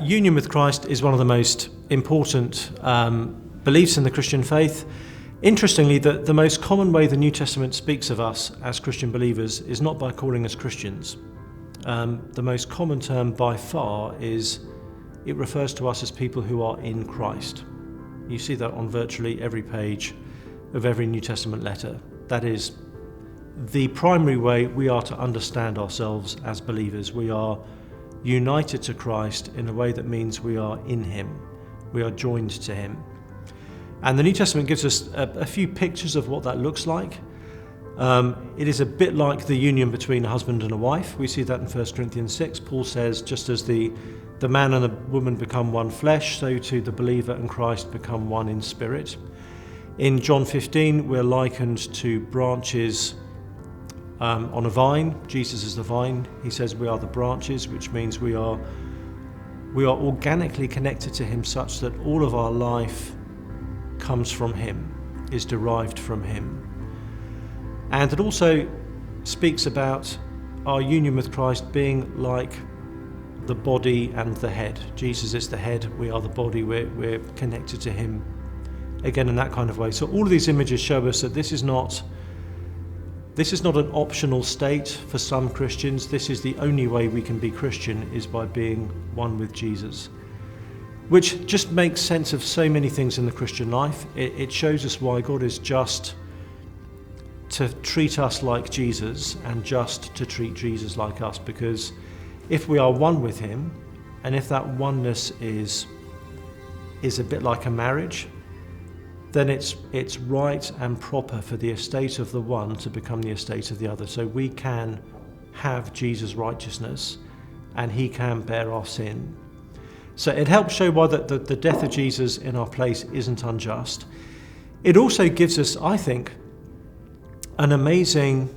Union with Christ is one of the most important beliefs in the Christian faith. Interestingly, the most common way the New Testament speaks of us as Christian believers is not by calling us Christians. The most common term by far is it refers to us as people who are in Christ. You see that on virtually every page of every New Testament letter. That is the primary way we are to understand ourselves as believers. We are united to Christ in a way that means we are in Him. We are joined to Him. And the New Testament gives us a few pictures of what that looks like. It is a bit like the union between a husband and a wife. We see that in 1 Corinthians 6. Paul says, just as the man and the woman become one flesh, so too the believer and Christ become one in spirit. In John 15, we're likened to branches on a vine. Jesus is the vine. He says we are the branches, which means we are organically connected to Him such that all of our life comes from Him, is derived from Him. And it also speaks about our union with Christ being like the body and the head. Jesus is the head, we are the body, we're connected to Him, again in that kind of way. So all of these images show us that this is not an optional state for some Christians. This is the only way we can be Christian, is by being one with Jesus. Which just makes sense of so many things in the Christian life. It shows us why God is just to treat us like Jesus and just to treat Jesus like us. Because if we are one with Him, and if that oneness is a bit like a marriage, then it's right and proper for the estate of the one to become the estate of the other. So we can have Jesus' righteousness and He can bear our sin. So it helps show why the death of Jesus in our place isn't unjust. It also gives us, I think, an amazing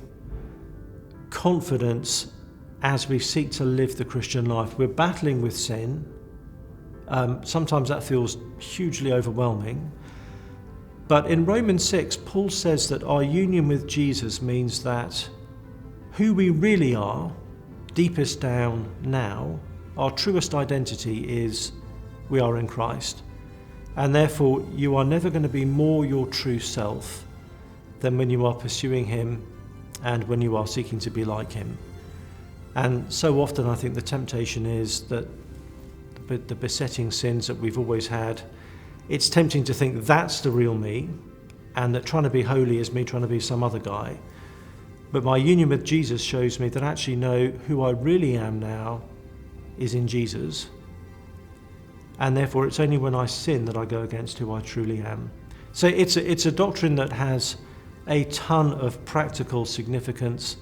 confidence as we seek to live the Christian life. We're battling with sin. Sometimes that feels hugely overwhelming. But in Romans 6, Paul says that our union with Jesus means that who we really are, deepest down now, our truest identity is we are in Christ. And therefore, you are never going to be more your true self than when you are pursuing Him and when you are seeking to be like Him. And so often I think the temptation is that the besetting sins that we've always had, it's tempting to think that's the real me, and that trying to be holy is me trying to be some other guy. But my union with Jesus shows me that actually no, who I really am now is in Jesus. And therefore it's only when I sin that I go against who I truly am. So it's a doctrine that has a ton of practical significance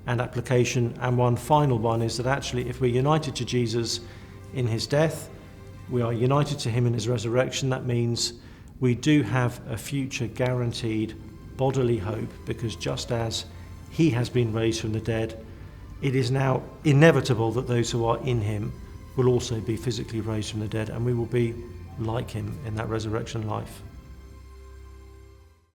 and application. And one final one is that actually if we're united to Jesus in His death, we are united to Him in His resurrection. That means we do have a future guaranteed bodily hope, because just as He has been raised from the dead, it is now inevitable that those who are in Him will also be physically raised from the dead, and we will be like Him in that resurrection life.